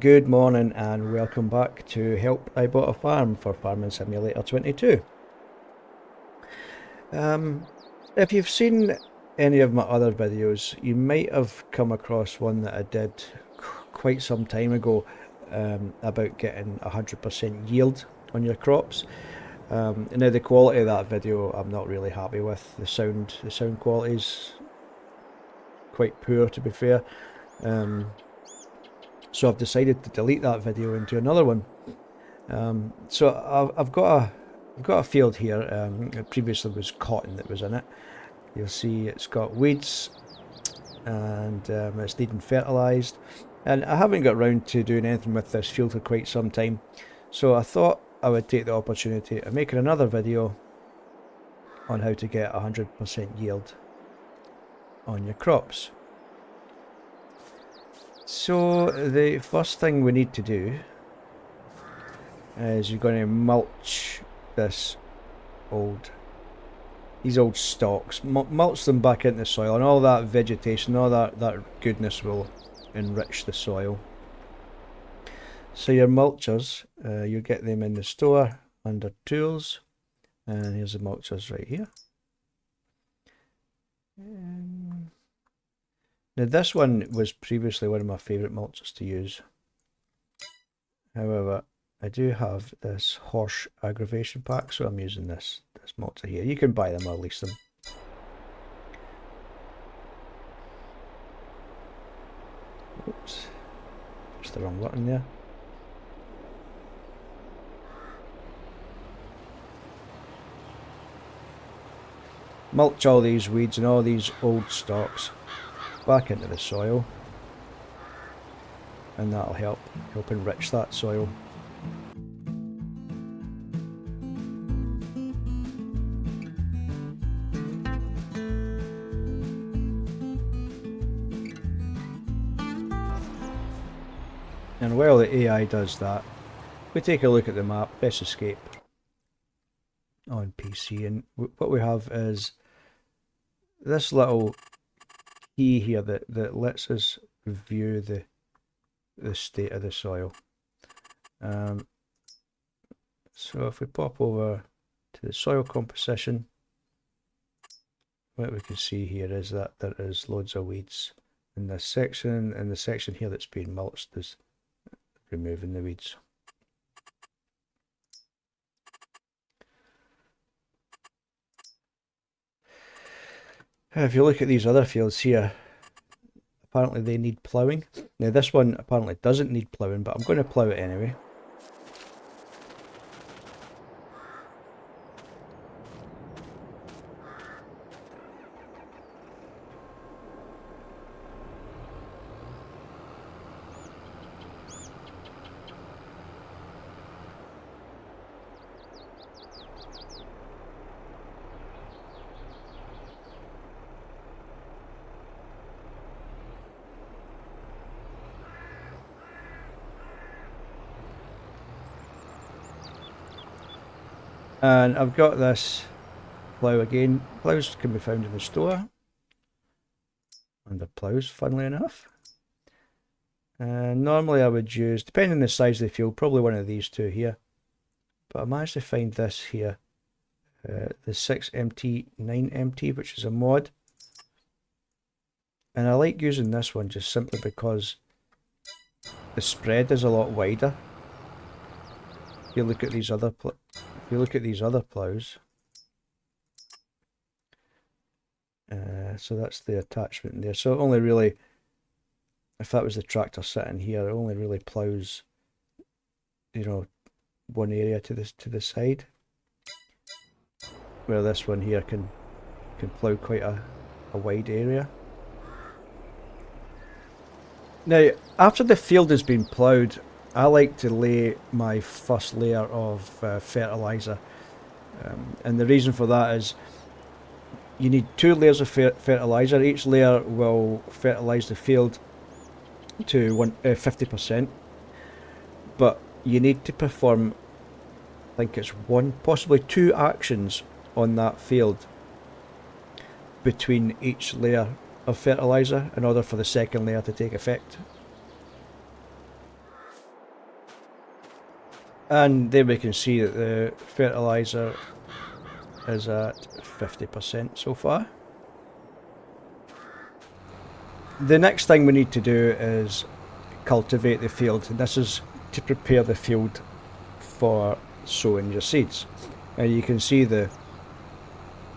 Good morning and welcome back to Help I Bought a Farm for Farming Simulator 22. If you've seen any of my other videos, you might have come across one that I did quite some time ago about getting 100% yield on your crops. Now the quality of that video I'm not really happy with. The sound quality is quite poor, to be fair. So I've decided to delete that video and do another one. So I've got a field here. It previously was cotton that was in it. You'll see it's got weeds and it's needing fertilised. And I haven't got round to doing anything with this field for quite some time. So I thought I would take the opportunity of making another video on how to get 100% yield on your crops. So the first thing we need to do is you're going to mulch these old stalks, mulch them back into the soil, and all that vegetation, all that goodness will enrich the soil. So your mulchers, you get them in the store under tools, and here's the mulchers right here. Now this one was previously one of my favourite mulchers to use. However, I do have this horse aggravation pack, so I'm using this mulcher here. You can buy them or lease them. Oops, that's the wrong button there. Mulch all these weeds and all these old stalks back into the soil, and that'll help enrich that soil. And while the AI does that, we take a look at the map, press escape on PC, and what we have is this little key here that lets us view the state of the soil. So if we pop over to the soil composition, what we can see here is that there is loads of weeds in this section, and the section here that's being mulched is removing the weeds. If you look at these other fields here, apparently they need ploughing. Now this one apparently doesn't need ploughing, but I'm going to plough it anyway. And I've got this plough again. Ploughs can be found in the store under ploughs, funnily enough. And normally I would use, depending on the size of the field, probably one of these two here. But I managed to find this here, the 6MT 9MT, which is a mod. And I like using this one just simply because the spread is a lot wider. If you look at these other ploughs, so that's the attachment there. So it only really, if that was the tractor sitting here, it only really ploughs, you know, one area to the side. Where this one here can plough quite a wide area. Now, after the field has been ploughed, I like to lay my first layer of fertilizer, and the reason for that is you need 2 layers of fertilizer. Each layer will fertilize the field to 50%, but you need to perform, I think it's 1, possibly 2 actions on that field between each layer of fertilizer in order for the second layer to take effect. And there we can see that the fertilizer is at 50% so far. The next thing we need to do is cultivate the field, and this is to prepare the field for sowing your seeds. You can see the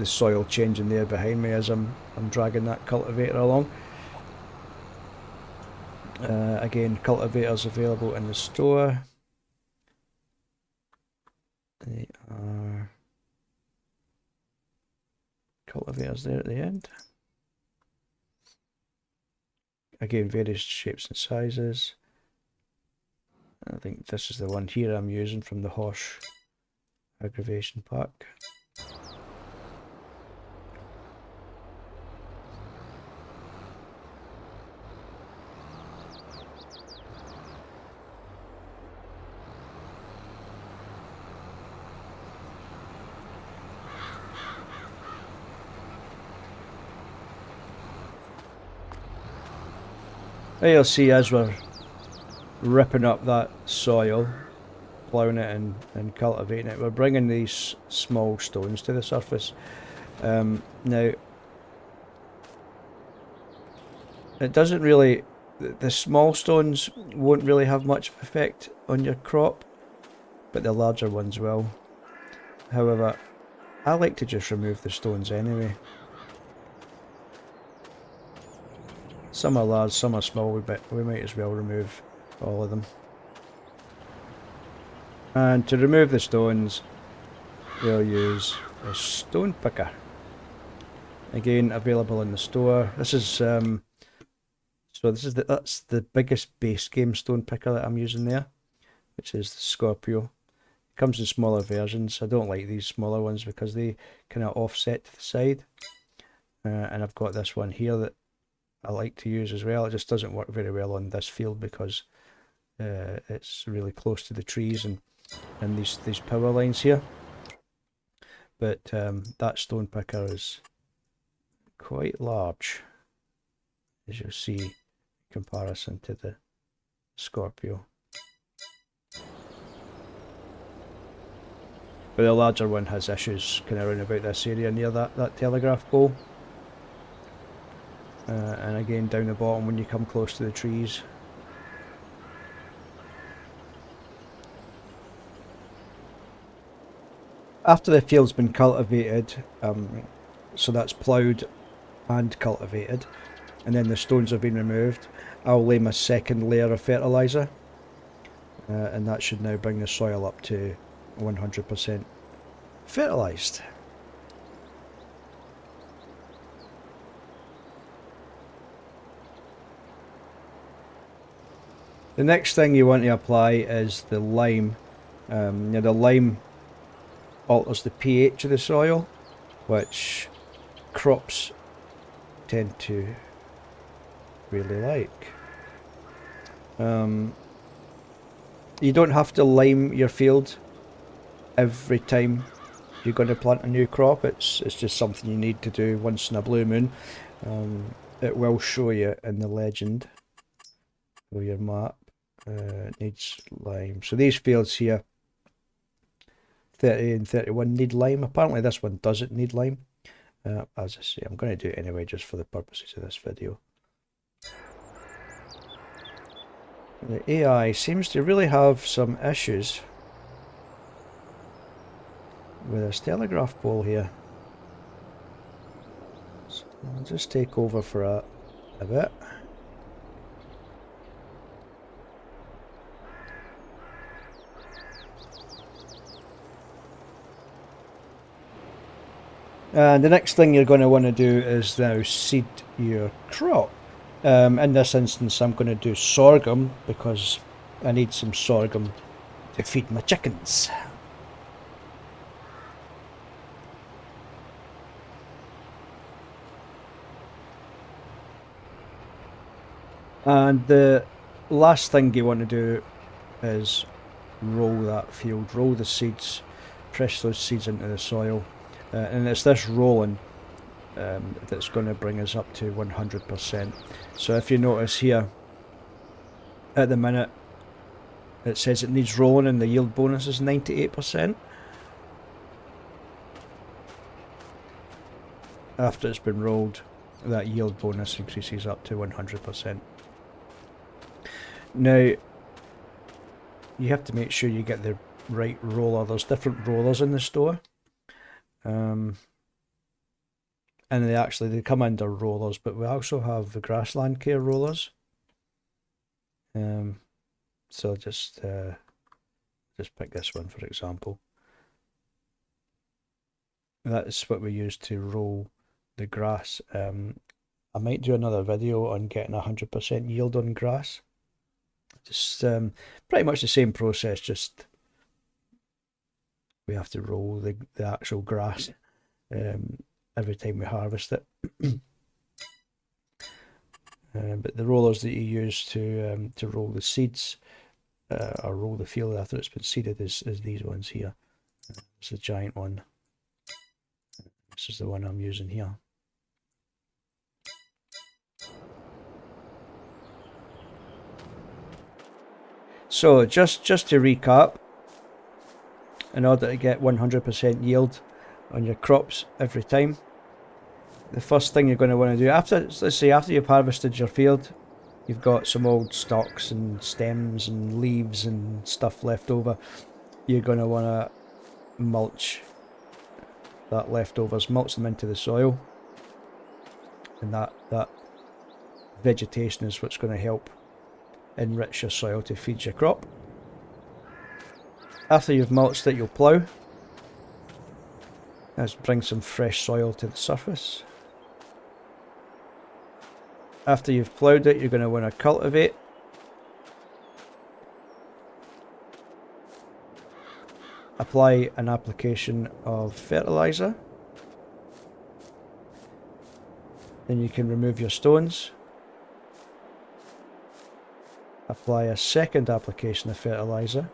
soil changing there behind me as I'm dragging that cultivator along. Again, cultivators available in the store. They are cultivators there at the end. Again, various shapes and sizes. I think this is the one here I'm using from the horse aggravation pack. There you'll see as we're ripping up that soil, plowing it and cultivating it, we're bringing these small stones to the surface. Now, it doesn't really, the small stones won't really have much effect on your crop, but the larger ones will. However, I like to just remove the stones anyway. Some are large, some are small, but we might as well remove all of them. And to remove the stones, we'll use a stone picker. Again, available in the store. This is that's the biggest base game stone picker that I'm using there, which is the Scorpio. It comes in smaller versions. I don't like these smaller ones because they kind of offset to the side. And I've got this one here that I like to use as well. It just doesn't work very well on this field because it's really close to the trees and these power lines here. But that stone picker is quite large, as you'll see in comparison to the Scorpio. But the larger one has issues kind of around about this area near that telegraph pole. And again down the bottom when you come close to the trees. After the field's been cultivated, so that's ploughed and cultivated, and then the stones have been removed, I'll lay my second layer of fertilizer, and that should now bring the soil up to 100% fertilized. The next thing you want to apply is the lime. Now the lime alters the pH of the soil, which crops tend to really like. You don't have to lime your field every time you're going to plant a new crop. It's just something you need to do once in a blue moon. It will show you in the legend for your map. It needs lime. So these fields here, 30 and 31, need lime. Apparently this one doesn't need lime. As I say, I'm going to do it anyway just for the purposes of this video. The AI seems to really have some issues with this telegraph pole here. So I'll just take over for a bit. And the next thing you're going to want to do is now seed your crop. In this instance I'm going to do sorghum because I need some sorghum to feed my chickens. And the last thing you want to do is roll that field, roll the seeds, press those seeds into the soil. And it's this rolling that's going to bring us up to 100%. So if you notice here, at the minute, It says it needs rolling and the yield bonus is 98%. After it's been rolled, that yield bonus increases up to 100%. Now, you have to make sure you get the right roller. There's different rollers in the store. And they come under rollers, but we also have the grassland care rollers. So just pick this one for example. That is what we use to roll the grass. I might do another video on getting 100% yield on grass. Just pretty much the same process, just we have to roll the actual grass every time we harvest it. But the rollers that you use to roll the seeds or roll the field after it's been seeded is these ones here. It's the giant one. This is the one I'm using here. So just to recap, in order to get 100% yield on your crops every time, the first thing you're going to want to do let's say after you've harvested your field, you've got some old stalks and stems and leaves and stuff left over, you're going to want to mulch that leftovers, mulch them into the soil, and that vegetation is what's going to help enrich your soil to feed your crop. After you've mulched it, you'll plough. Let's bring some fresh soil to the surface. After you've ploughed it, you're going to want to cultivate. Apply an application of fertilizer. Then you can remove your stones. Apply a second application of fertilizer.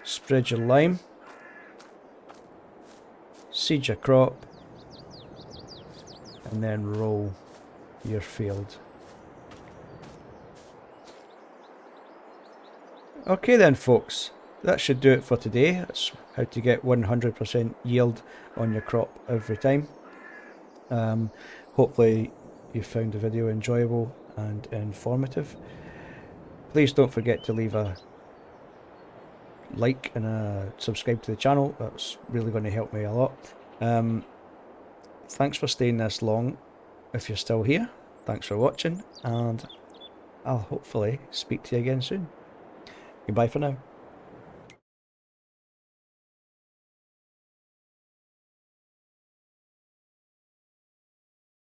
Spread your lime. Seed your crop. And then roll your field. Okay then folks, that should do it for today. That's how to get 100% yield on your crop every time. Hopefully you found the video enjoyable and informative. Please don't forget to leave a like and subscribe to the channel. That's really going to help me a lot. Thanks for staying this long. If you're still here, thanks for watching, and I'll hopefully speak to you again soon. Goodbye for now.